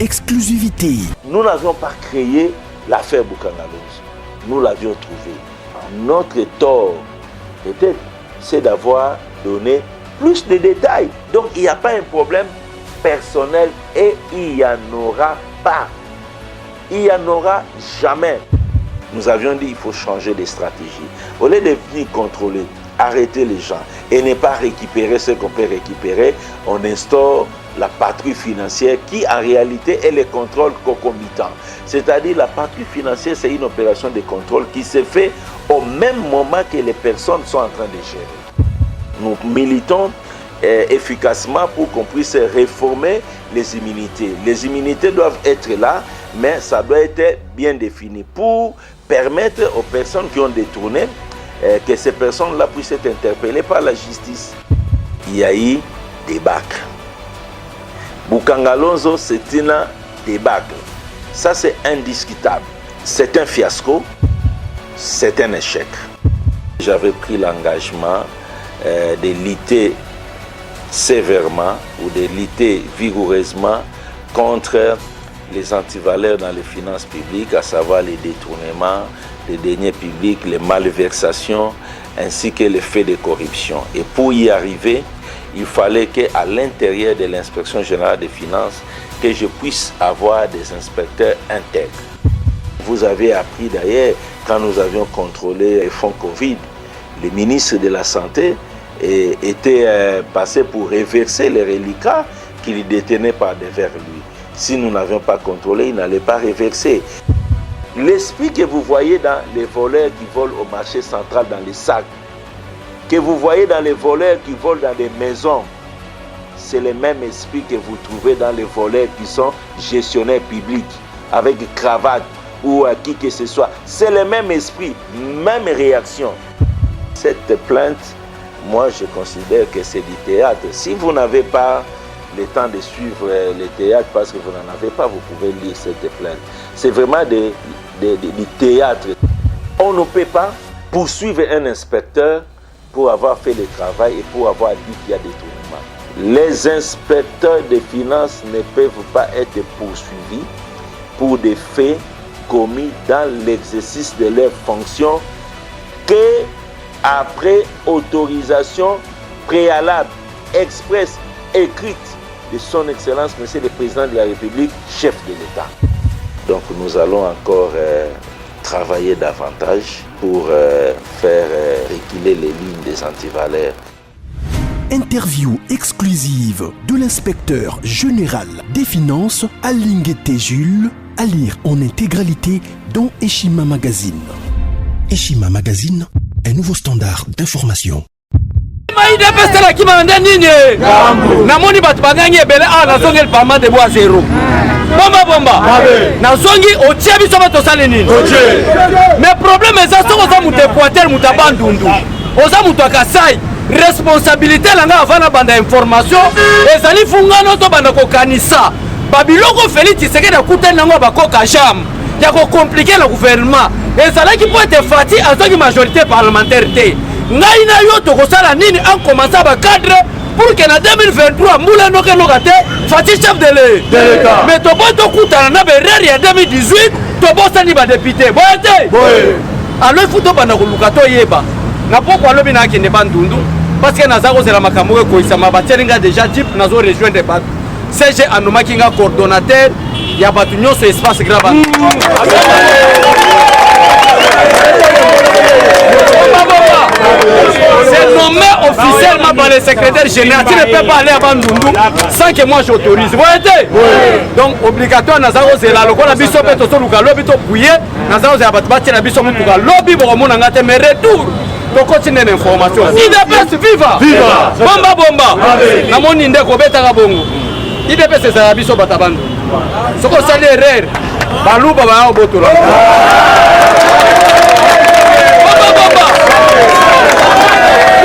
exclusivité. Nous n'avions pas créé l'affaire Boukangalonzo. Nous l'avions trouvée. Notre tort, peut-être, c'est d'avoir donné plus de détails. Donc, il n'y a pas un problème personnel et il n'y en aura pas. Il n'y en aura jamais. Nous avions dit qu'il faut changer de stratégie. Au lieu de venir contrôler, arrêter les gens et ne pas récupérer ce qu'on peut récupérer, on instaure la patrouille financière qui en réalité est le contrôle concomitant. C'est-à-dire la patrouille financière, c'est une opération de contrôle qui se fait au même moment que les personnes sont en train de gérer. Nous militons efficacement pour qu'on puisse réformer les immunités. Les immunités doivent être là, mais ça doit être bien défini pour permettre aux personnes qui ont détourné que ces personnes-là puissent être interpellées par la justice. Il y a eu débâcle. Boukangalonzo, c'est une débâcle. Ça, c'est indiscutable. C'est un fiasco, c'est un échec. J'avais pris l'engagement de lutter sévèrement ou de lutter vigoureusement contre les antivaleurs dans les finances publiques, à savoir les détournements, les deniers publics, les malversations, ainsi que les faits de corruption. Et pour y arriver, il fallait qu'à l'intérieur de l'inspection générale des finances, que je puisse avoir des inspecteurs intègres. Vous avez appris d'ailleurs, quand nous avions contrôlé les fonds Covid, le ministre de la Santé était passé pour reverser les reliquats qu'il détenait par devers lui. Si nous n'avions pas contrôlé, il n'allait pas reverser. L'esprit que vous voyez dans les voleurs qui volent au marché central dans les sacs, que vous voyez dans les voleurs qui volent dans des maisons, c'est le même esprit que vous trouvez dans les voleurs qui sont gestionnaires publics, avec cravate ou à qui que ce soit. C'est le même esprit, même réaction. Cette plainte, moi je considère que c'est du théâtre. Si vous n'avez pas le temps de suivre le théâtre parce que vous n'en avez pas, vous pouvez lire cette plainte. C'est vraiment du théâtre. On ne peut pas poursuivre un inspecteur pour avoir fait le travail et pour avoir dit qu'il y a des détournements. Les inspecteurs des finances ne peuvent pas être poursuivis pour des faits commis dans l'exercice de leurs fonctions que après autorisation préalable, express, écrite de son Excellence, Monsieur le Président de la République, chef de l'État. Donc nous allons encore travailler davantage pour faire reculer les lignes des antivaleurs. Interview exclusive de l'inspecteur général des finances, Alinguete Jules, à lire en intégralité dans Eshima Magazine. Eshima Magazine, un nouveau standard d'information. Maïda pestela qui m'a nini na moni bat bangangi ebele a na zongi pama de bois zéro bomba na zongi o tia biso ba to sale nini mais problème eza soko za mutu Équateur mutu bandundu oza mutu akasai responsabilité langa avana banda information ezali fungano to banda ko kanisa babiloko Félix Tshisekedi akutana nango bakoka jam ya ko compliquer le gouvernement ezalaki pour être fati azongi majorité parlementaire te. Ngai na yo tokosala nini en commençant ba cadre pour que en 2023 moula no te fati chef de l'État mais to boto kutana na bereri en 2018 to bosani ba député boyete alors il faut to bana ko lukato yeba na poko alobi na kende bandundu parce que nazako zela makambo ko isama ba telinga déjà type nazo rejoindre ba CG anomaki nga coordonnateur ya batu nyonso espace grave c'est nommé officiellement par le secrétaire général. Tu ne peux pas aller à Bandundu sans que moi j'autorise. Vous voyez? Donc obligatoire Nazaro c'est la local la biso peto so luka lobby to pouiller Nazaro c'est abattu la biso mutuka lobby bo mona ngate mais retour. Donc continue l'information. IDPS viva. Viva. Bomba. Na moni ndeko beta bongo. IDPS c'est la biso batabandu. Soko sali erreur. Baluba ba obotola.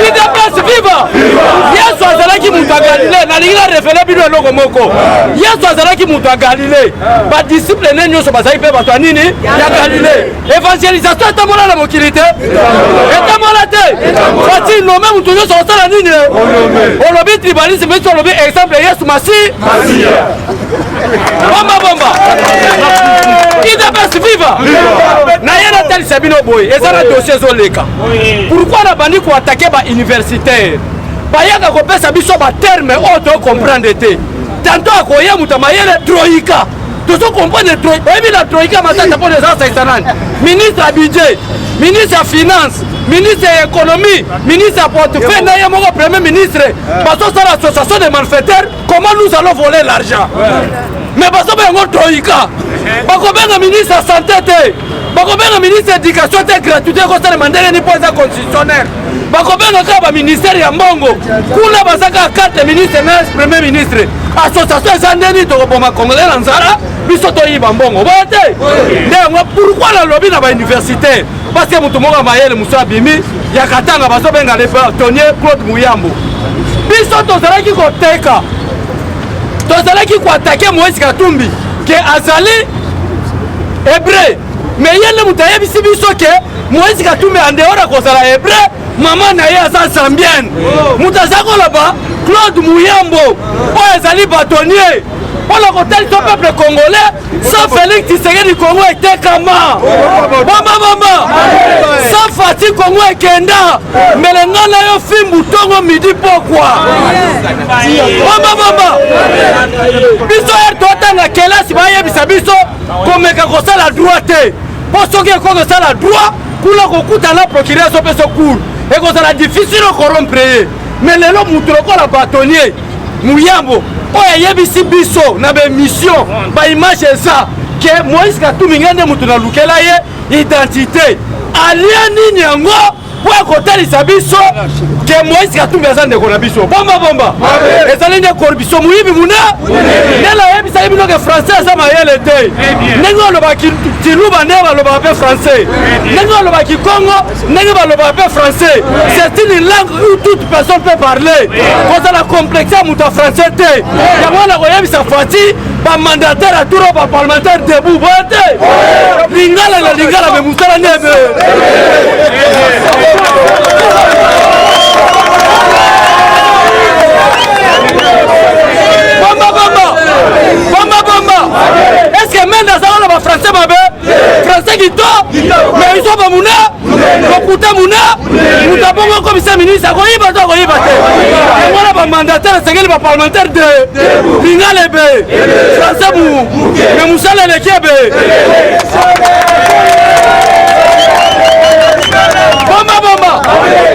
IDPS viva! Yesu azalaki azalaki mutu ya Galilée nalingi na révélé bino eloko moko Yesu azalaki mutu ya Galilée badisciple ne nyonso bazali mpe bato ya nini ya Galilée évangélisation etambola na mokili te etambola te fati nome mutu nyonso osala nini olobi tribalisme biso olobi exemple Yesu Masiya bomba idps viva na ye natalisa bino boye eza na dossier ezoleka pourquoi nabandi koatake bauniversitaire bayaka kopesa biso baterme oyo tocomprendre te tanto akoya mutu amayele troika tozocomprendre troika oyebi na troika matata mpo nezasaisa nani ministre ya budget ministre ya finance ministre ya économie ministre ya portefeuille na ye moko premier ministre bazosala association de malfaiteurs comment nous allons voler l'argent mais bazobenga yango troika bakobenga ministre ya santé te bakobenga ministre éducation te gratuité kosalema ndenge ni mpo eza constitutionnel bakobenga kaka baministère ya mbongo kuna baza kaka carte ministre na premier ministre association eza ndeni tokoboma congolais na nzala biso toyiba mbongo boye te nde yango pourquoi nalobi na bauniversité parce que moto moko mayele mosu abimi ya katanga bazobenga le tonnier Claude Muyambo biso tozalaki koteka tozalaki koatake Moïse Katumbi ke azali hébreu mais yele moto ayebisi biso ke Moïse Katumbi andeora kozala hébreu mama na ye aza zambienne moto aza koloba Claude Muyambo oyo ezali batonnier mpona kotalisa peuple congolais sans Félix Tshisekedi Congo etekama bomba sans Fati Congo ekenda melenga na yo fimbu tongo midi pokwa bomba biso ere totanga kelasi bayebisa biso komeka kosala droit te mpo soki ekoki kosala droit kuna kokutana procureur azopesa cour ekozala difficile okorompre ye mais lelo mutu lokola batonnier Muyambo oyo ayebisi biso na bemission baimage eza ke Moïse Katumbi nde mutu nalukela ye identité alia nini yango po ekotalisa biso ke Moïse Katumbi aza ndeko na biso bomba ezali nde corruption moyibi muna ndela oyebisaki bino ke français aza mayele te ndenge olobaki tiluba ndenge balobaka mpe français ndenge olobaki congo ndenge balobaka mpe français c'est une langue où toute personne peut parler kozala complexe ya moto ya français te yango wana koyebisa Fati bamandataire aturo baparlementaire debout boye te lingala na lingala me mosala ndebe bomba est-ce que mende aza wana bafrançais mabe français kito mais iso bamuna kokuta muna mutu abongo okomisa ministre akoyiba to akoyiba te yango wana bamandataire esengeli baparlementaire de lingala ebe français mu me mosala eleki ebe bomba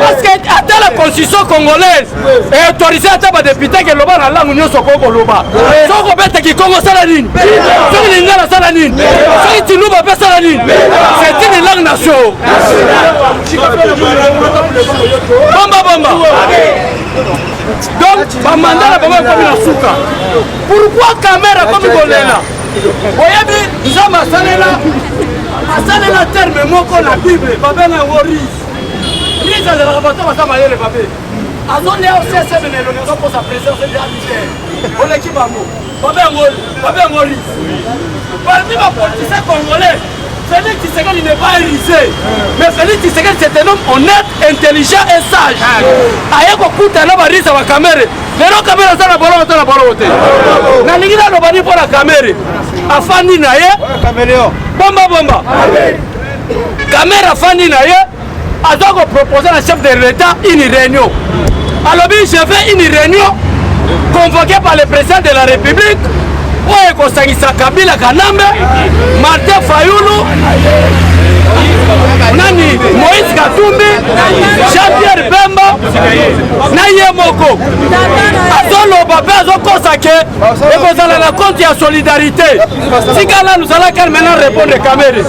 parce que ata la constitution congolaise est autorisée ata badepute ke loba na langue nyonso kokoloba soko bete kikongo sala nini soki lingala sala nini soki tinuba mpe sala nini c'est une langue nation bomba donc bamanda na bango ekomi na suka pourquoi camera komi kolela oyebi nzambe asalela terme moko na bible babenga yango rise azalaka bato baza mayele babe azolea oseseme elonga mposa présence ya mystère oleki bango babengo rise parmi bapoliticien congolais Félix Tshisekedi n'est pas risé, mais Félix Tshisekedi c'est un homme honnête, intelligent et sage. Aye kokutana barisa ba kamera. Lero kamera sana bolo te. Na lingina lo bani pour la caméra. Afandi na ye. Bomba. Caméra afandi na ye. Azoko proposer à chef de l'État une réunion. Alors je fais une réunion convoquée par le président de la République. Oye kosangisa Kabila Kanambe, Martin Fayulu, nani Moïse Katumbi, Jean-Pierre Bemba, na ye moko. Azoloba pe azokosake ekozala na compte ya solidarité. Sikala nous allons quand maintenant répondre caméra.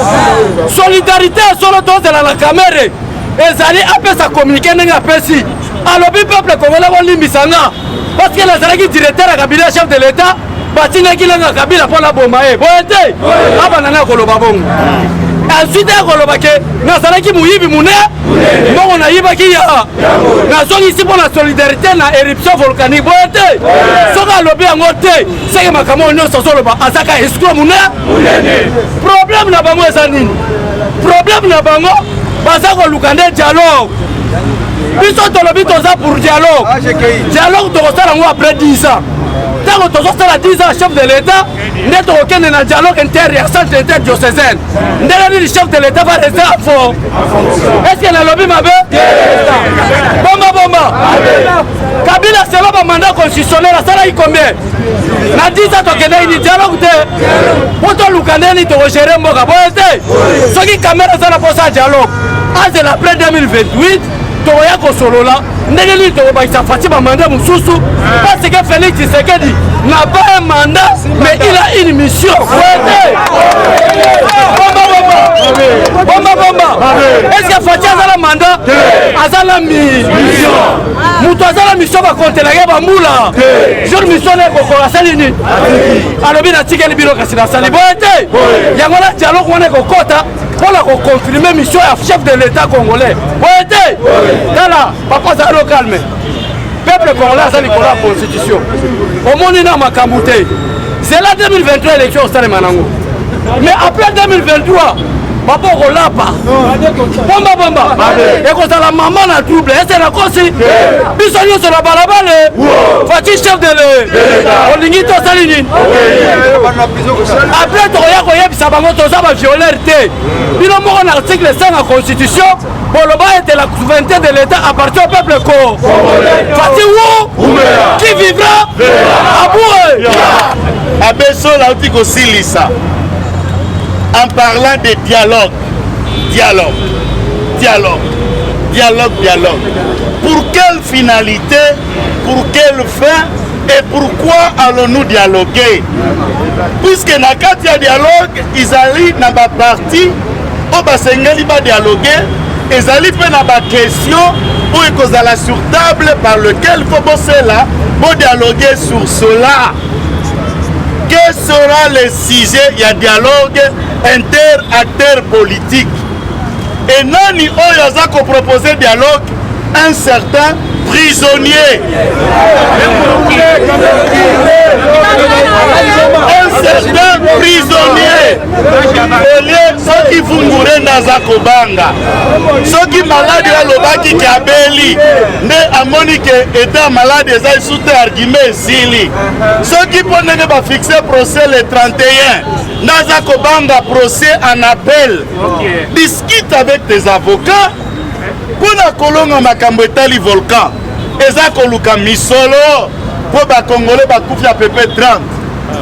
Solidarité solo tozela la caméra. Ezali apesa communiquer ndenge apesi. Alobi peuple congolais kolimbisanga parce que nazalaki directeur ya cabinet chef de l'État. Batina kilanga Kabila pour la bomba boye te abana na koloba bongo ensuite akolobake nazalaki moyibi mune mbongo nayibaki ya nazongisi mpo na solidarité na éruption volcanique boye te soki alobi yango te seke makambo oyo nyonso azoloba azaka escro mune problème na bango eza nini problème na bango baza koluka nde dialogue biso tolobi toza pour dialogue tokosala yango après 10 ans ntango tozosala 10 ans chef de l'état nde tokokende na dialogue inter-centre interdiocésaine ndenge nini chef de l'état va rester à fond est-ce que nalobi mabe bomba Kabila selo bamandat constitutionnel asalaki combien na 10 ans tokendeki ni dialogue te po toluka ndeni tokogere mboka boye te soki kamera eza na posa ya dialogue azela après 2028 tokoya kosolola ndenge nini tokobakisa Fati bamandat mosusu parce que Félix Tshisekedi n'a pas un mandat mais il a une mission bomba est-ce que Fati azala mandat azala mission moto azala mission bakontelaka bambula jour mission nekokolo asali nini alobi natikeli bino kasi nasali boye te yango na dialogue wana ekokota mpona koconfirme mission ya chef de l'état congolais boye te tala papa azali calme peuple congolais aza likolo ya constitution omoni na makambo te zela 2023 élection osalema nango mais après 2023 papa okolapa bomba ekozala mama na trouble ese nakosi biso nyonso na balabale Fati chef de olingi tosali nini après tokoya koyebisa bango toza baviolere te bino moko na article 5 ya constitution boloba ete la souveraineté de l'état appartient au peuple ko Fati wu qui vivra aboue abeso lauti kosilisa en parlant de dialogue. Pour quelle finalité, pour quelle fin et pourquoi allons-nous dialoguer? Puisque dans le dialogue, ils allaient dans la partie où ils vont dialoguer, ils allaient dans la question où ils sont sur table par lequel il faut bosser là pour dialoguer sur cela. Quel sera le sujet? Il y a dialogue inter-acteurs politiques. Et nani Oyazako proposé dialogue, un certain prisonnier. Un certain prisonnier. Ceux qui font mourir dans Zakobanga. Ceux qui malades à l'Obaki qui a belli. Mais à Monique étant malade, ils ont soutenu argument Zili. Ceux qui peuvent fixer procès le 31. Nazakobanga procès en appel. Discute avec tes avocats. Pour la colonne makambo etali volcan ezako luka misolo po ba congolais ba kufi à peu près 30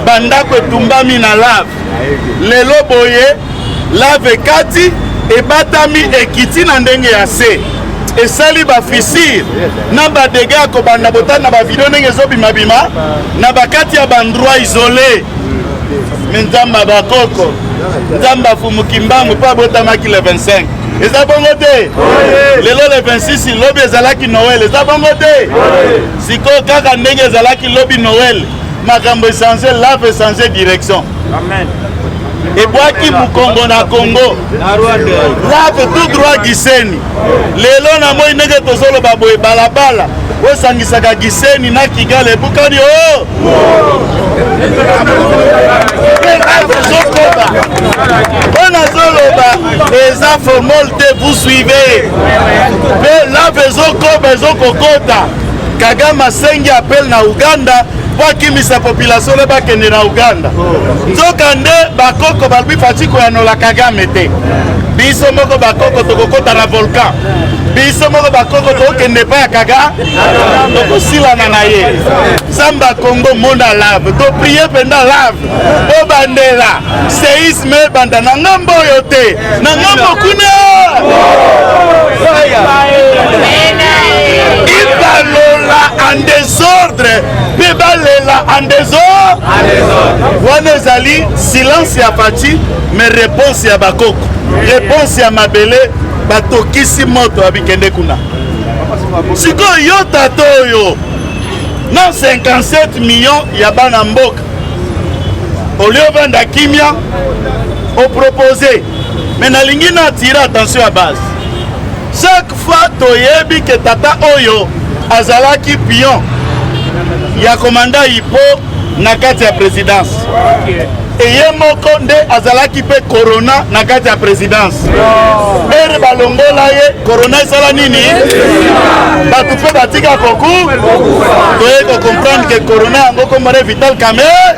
bandako etumbami na lave lelo boye lave kati e batami ekiti na ndenge ya se esali ba fissure na ba dégâts ko banda botana ba video ndenge zobima bima na bakati ya bandroit isolé nzamba bakoko nzamba fumukimbangu pa botamaki le 25 eza bongo te lelo le 26 lobi ezalaki Noël eza bongo te sikoyo kaka ndenge ezalaki lobi Noël makambo esange lave esange direction amen ebwaki mukongo na Congo lave tout droit Giseni lelo na moi ndenge tozoloba boye balabala osangisaka Giseni na Kigali ebukani o on a zoloba les formalités vous suivez mais la maison kokota Kagame sengi appel na Uganda pour kimisa population le bakende na Uganda nzokande bakoko balbi Fati koyanola Kagame te biso moko bakoko tokokota na volcan biso moko bakoko tokende pa ya Kagame tokosilana na ye Samba Congo monda lave to prier pendant lave o bandela séisme banda na ngambo yote na ngambo kuna ibalola en désordre bibalela en désordre wana ezali silence ya Fati mais réponse ya bakoko réponse ya mabele batokisi moto abikende kuna sikoyo yo tato oyo na 57 millions ya bana mboka olio vanda kimia o proposé Mais nalingi na attirer attention à base. Chaque fois toyebi que tata oyo azalaki pion ya commandant Ipo na kati ya présidence. Et ye moko nde azalaki pe corona na kati ya présidence. Ere balongola ye corona esala nini? Batu pe batika koku toye ko comprendre que corona yango komare Vital Kamerhe.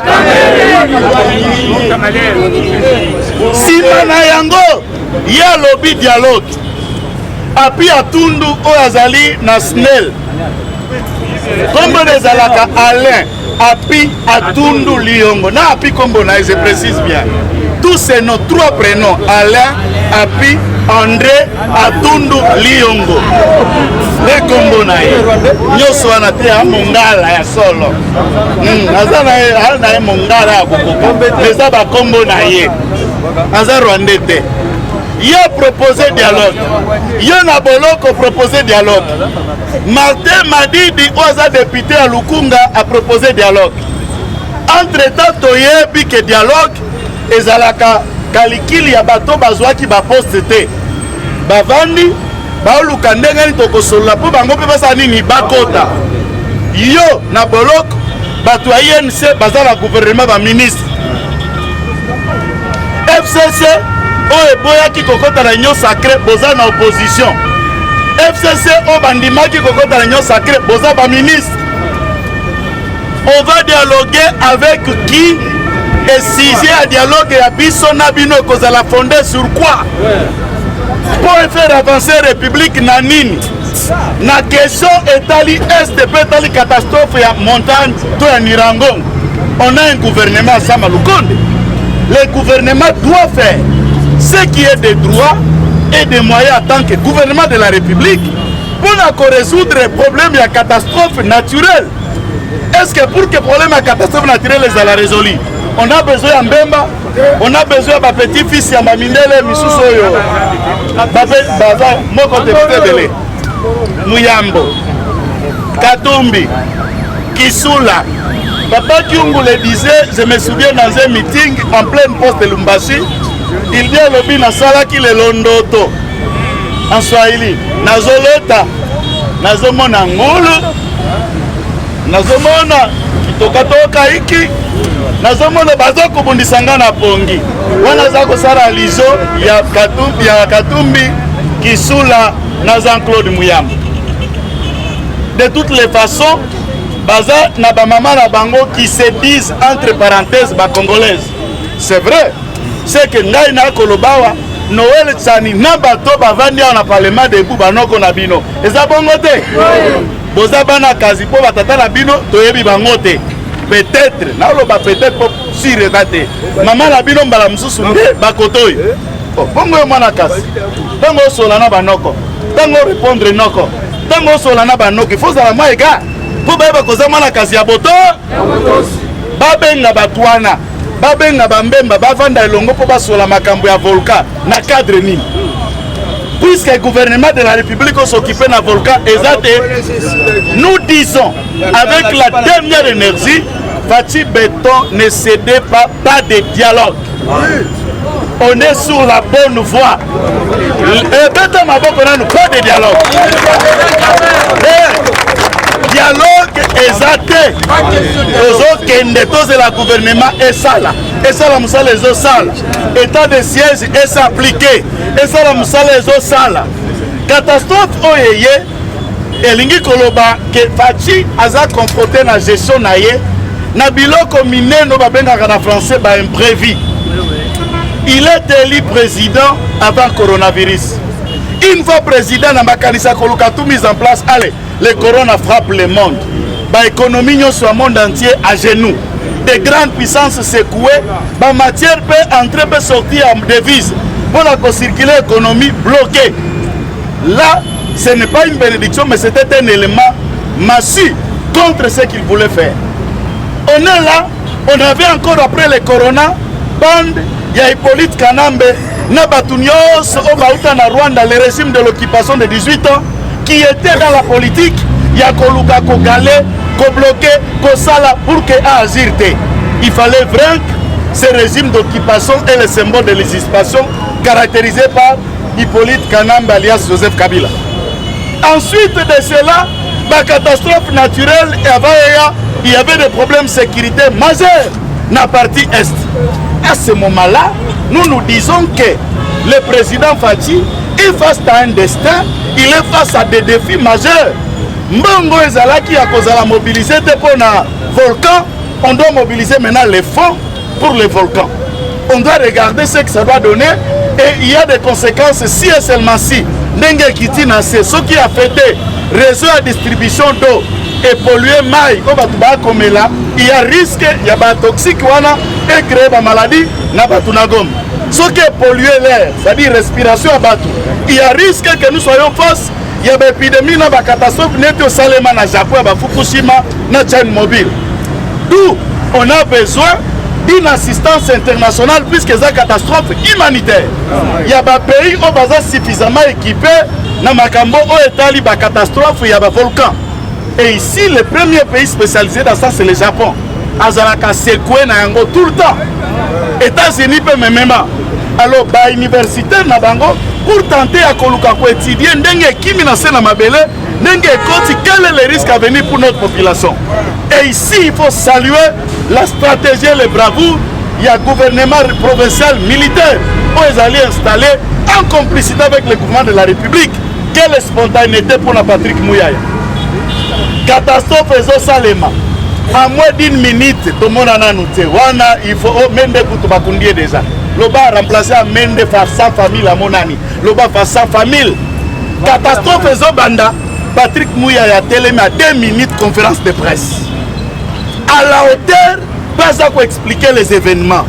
Sima na yango ye alobi dialogue. Api atundu oyo azali na SNEL. Kombo ezalaka Alain Api Atundu Liongo. Na Api kombo na je précise bien. Tous ces nos trois prénoms, Alain, Api, André, Atundu Liongo. Le kombo na ye. Nyoso wana te ya mongala ya solo. Aza na ye mongala ya kokoko. Meza ba kombo na ye. Aza Rwandais te. Il a proposé dialogue. Il y a Boloko proposé dialogue. Martin Madidi, oza député à Lukunga, a proposé dialogue. Entre-temps, toyebi que dialogue, ezalaka kalikili ya bato bazwaki ba poste te. Bavandi, baoluka ndenge ni tokosola po bango pe basa nini bakota. Yo na Boloko, bato ya INC bazala gouvernement ba ministre. FCC oye boyaki kokota na union sacrée boza na opposition. FCC o bandimaki kokota na union sacrée boza ba ministre. On va dialoguer avec qui? Et sujet à dialogue ya biso na bino kozala fondé sur quoi? Pour faire avancer la République na nini? Na question etali STP etali catastrophe ya montagne to ya Nirangongo. On a un gouvernement à Samalukonde. Le gouvernement doit faire ce qui est des droits et des moyens en tant que gouvernement de la République pour résoudre les problèmes de la catastrophe naturelle. Est-ce que pour que le problème de la catastrophe naturelle soit résolu, on a besoin de Mbemba, on a besoin de petit-fils de Mindele, Misusoyo, Moko Tebele, Muyambo, Katumbi, Kisula. Papa Kyungu le disait, je me souviens dans un meeting en pleine poste de Lumbashi, il dit à l'obi na sala ki le londoto en Swahili nazoleta nazomona ngulu nazomona kitokatoka iki nazomona bazo kubundisanga na pongi wana za kosala lizo ya Katumbi Kisula na Jean-Claude Muyamba. De toutes les façons baza na ba mama na bango qui se disent entre parenthèses ba congolaises. C'est vrai. C'est que ngai na kolobawa Noël Tsani na bato bavandi na parlement de Banoko na bino. Eza bongo te. Boza bana kazi po batata na bino toyebi bango te. Peut-être na loba peut-être pour sur étate. Maman na bino mbala mususu nde bakotoy. Bongo mwana kazi. Tango sola na Banoko. Tango répondre noko. Tango sola na Banoko. Il faut ça la maïga. Po ba koza mwana kazi ya boto. Babenga batwana. Babenga bambemba bavanda elongo po basola makambo ya volcan na cadre nini? Puisque le gouvernement de la République s'occupe na volcan ezate, nous disons avec la dernière énergie, Fati Béton ne cédait pas de dialogue. On est sur la bonne voie. Et Béton Maboko n'a pas de dialogue. Dialogue exacté aux autres de la gouvernement et ça là la moussa les autres salles état de siège et s'appliquer et ça la moussa les autres salles catastrophe oyeye elingi koloba que Fachi aza confronté na gestion na ye na biloko mineno babengaka na français ba imprévu. Il est élu président avant coronavirus. Une fois président na makanisa koluka tout mise en place, allez, le corona frappe le monde. Ba économie sur le monde entier à genoux. Des grandes puissances secouées, ba matière peut entrer peut sortir en devise. Pour la circuler l'économie bloquée. Là, ce n'est pas une bénédiction, mais c'était un élément massif contre ce qu'il voulait faire. On est là, on avait encore après le corona, bande, il y a Hippolyte Kanambe, Nabatunios, Obauta na Rwanda, le régime de l'occupation de 18 ans, qui était dans la politique, il y a Koluka, Kogale, Kobloqué, Kosala, pour que agir. Il fallait vaincre ce régime d'occupation et le symbole de l'usurpation caractérisé par Hippolyte Kanamba alias Joseph Kabila. Ensuite de cela, la catastrophe naturelle, il y avait des problèmes de sécurité majeurs dans la partie Est. À ce moment-là, nous disons que le président Fachi est face à un destin, il est face à des défis majeurs. Mbongo ezalaki à cause de la mobilisation pour le volcan, on doit mobiliser maintenant les fonds pour le volcan. On doit regarder ce que ça doit donner et il y a des conséquences si et seulement si. Ndenge Kitina, c'est ce qui a fait des réseaux de distribution d'eau et polluer maï, comme là, il y a risque, il y a des toxiques et créer des maladies na batunagom. Ce qui est polluer l'air, c'est-à-dire respiration à Batu, il y a risque que nous soyons face, il y a des épidémies, des catastrophes, net au Salema, na Japon, à Fukushima, na Tchernobyl. D'où on a besoin d'une assistance internationale puisque c'est une catastrophe humanitaire. Il y a des pays où on est suffisamment équipés, dans Makambo, où est une catastrophe, il y a des volcans. Et ici, le premier pays spécialisé dans ça, c'est le Japon. Azalaka sekoué na yango tout le temps. États-Unis peut même. Alors, bah universitaire na bango pour tenter à koluka ko étudier ndenge kimi na sena mabele, ndenge koti quel est le risque à venir pour notre population. Et ici, il faut saluer la stratégie et le bravoure. Il y a un gouvernement provincial militaire où ils allaient installer en complicité avec le gouvernement de la République. Quelle spontanéité pour la Patrick Mouyaya. Catastrophe et Salema. En moins d'une minute, tout le monde a noté. Il faut même des coups déjà. Le bas remplacé à Mende par 100 familles à Monani. Le bas par 100 familles. Catastrophe et Zobanda. Patrick Mouyaya a télémé à 2 minutes conférence de presse. À la hauteur, pas à quoi expliquer les événements.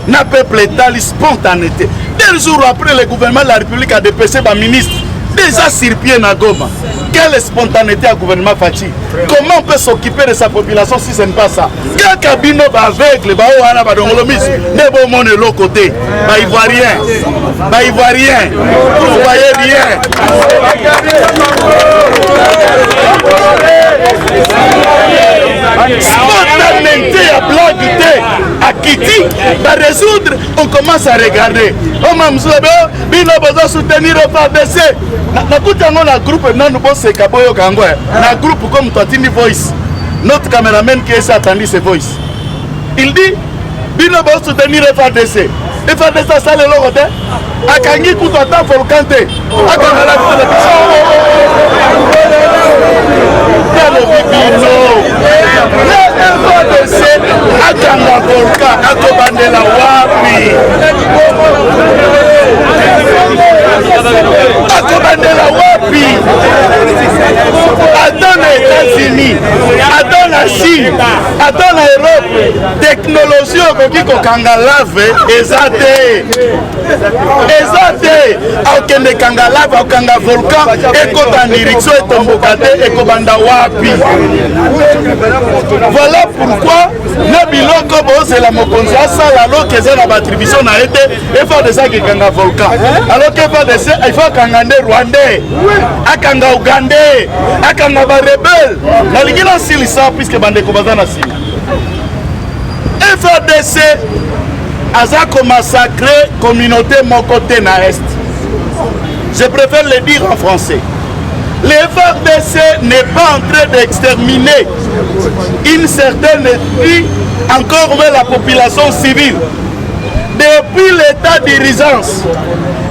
N'a peuple état spontanéité. 2 jours après, le gouvernement de la République a dépêché le ministre. Déjà sur pied na Goma. Quelle spontanéité à gouvernement Fachi. Comment on peut s'occuper de sa population si ce n'est pas ça? Quel cabinet va aveugle, va au Hana, va dans le mis, ne bon monde de l'autre côté. Bah il voit rien. Bah il voit rien. Vous voyez rien. Spontanéité à blague à Kiti, va résoudre, on commence à regarder. Oh mamzouebe, bino besoin soutenir le FADC. Na groupe non nous bosse Kaboyo Kango. Na groupe comme Tatini Voice. Notre caméraman qui est attendu ce voice. Il dit bino besoin soutenir le FADC. Le FADC ça le logo de. Akangi kutata volcante. Akanga la FADC akanga volcan akobandela wapi. Akobandela wapi. Attends les États-Unis, attends la Chine, attends l'Europe. Technologie okoki kokanga lave ezate. Ezate. Aokende kanga lave, okanga volcan, ekota nirixo etombokate ekobanda wapi. Voilà pourquoi na biloko boze la mokonzi asala alors que c'est la attribution na été et faut de ça qui kanga volcan. Alors que faut de ça il faut kanga ndé rwandais, akanga ougandais, akanga ba rebelle. Na lingina silisa puisque bande ko bazana sila. FADC azako massacrer communauté mon côté na est. Je préfère le dire en français. Le FARDC n'est pas en train d'exterminer une certaine ethnie, encore même la population civile. Depuis l'état d'urgence,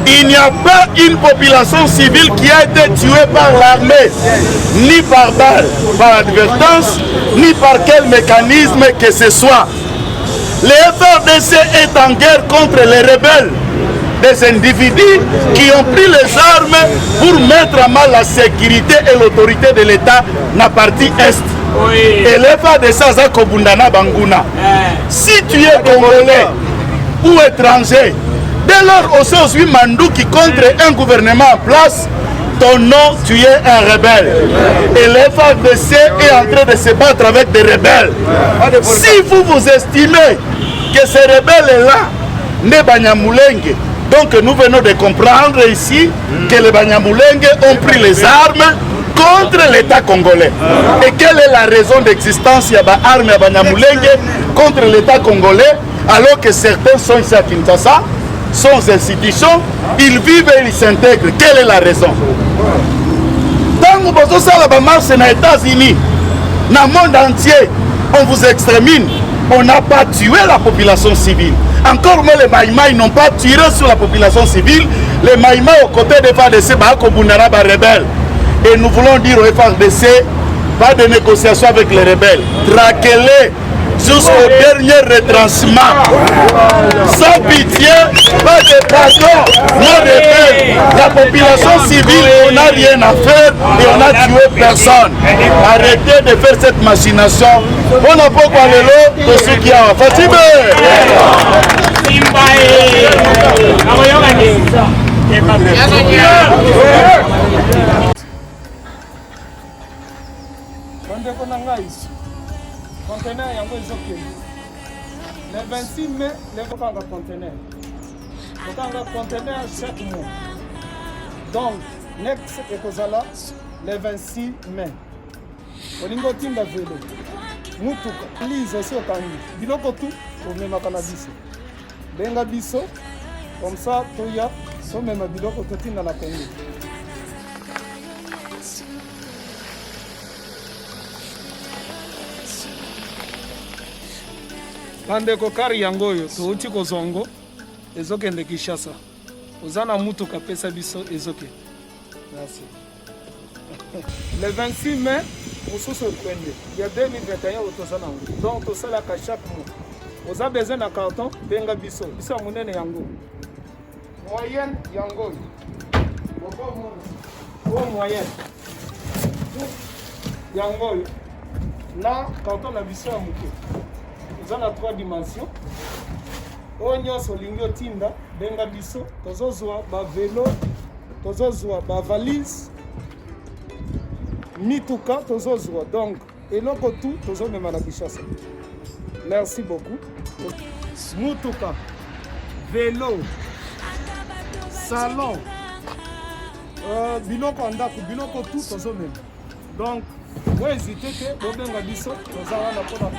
il n'y a pas une population civile qui a été tuée par l'armée, ni par balle, par advertence, ni par quel mécanisme que ce soit. Le FARDC est en guerre contre les rebelles. Des individus qui ont pris les armes pour mettre à mal la sécurité et l'autorité de l'État dans la partie Est. Oui. Et les FARDC à Kobundana Banguna. Si tu es congolais ou étranger, dès lors aussi Mandou qui contre un gouvernement en place, ton nom, tu es un rebelle. Et les FARDC est en train de se battre avec des rebelles. Si vous estimez que ces rebelles-là, ne Banyamulenge, donc nous venons de comprendre ici que les Banyamulenge ont pris les armes contre l'État congolais. Et quelle est la raison d'existence de l'arme à Banyamulenge contre l'État congolais alors que certains sont ici à Kinshasa, sans institution, ils vivent et ils s'intègrent. Quelle est la raison? Tant que vous avez la marche aux États-Unis, dans le monde entier, on vous extermine. On n'a pas tué la population civile. Encore moins les Maïmaï n'ont pas tiré sur la population civile. Les Maïmaï aux côtés des FARDC, rebelles. Et nous voulons dire aux FARDC, pas de négociation avec les rebelles. Traquez-les jusqu'au dernier retranchement. Sans pitié, pas de pardon, non rebelles. La population civile, on n'a rien à faire et on n'a tué personne. Arrêtez de faire cette machination. On n'a pas quoi de l'eau de ceux qui ont fatigué. Conteneur yango ezokende le 26 mai lekokanga conteneur kokanga conteneur chaque mois donc next ekozala le 26 mai olingi otinda velo mutuka lise osi okangi biloko tu omemaka na biso benga biso comme ça toya tomema biloko totinda na Congo. Bandeko kari yango oyo touti kozongo ezokende Kinshasa. Oza na mutuka pesa biso ezokende. Merci. Le 26 mai, mosusu ekwende. Il y a 2021 otoza nango. Donc tosalaka chaque mois. Oza besoin na carton benga biso. Biso monene yango. Moyenne yango oyo. Boko moyenne. Yango oyo. Na carton na biso ya moke. Dans 3 dimensions. Onyo solingo tinda benga biso tozozwa ba vélo tozozwa ba valise mituka tozozwa donc eloko tout tozomema na Kinshasa. Merci beaucoup. Mutuka vélo salon biloko andako biloko tout tozomema donc vous hésitez que bobenga biso tozala na pona ko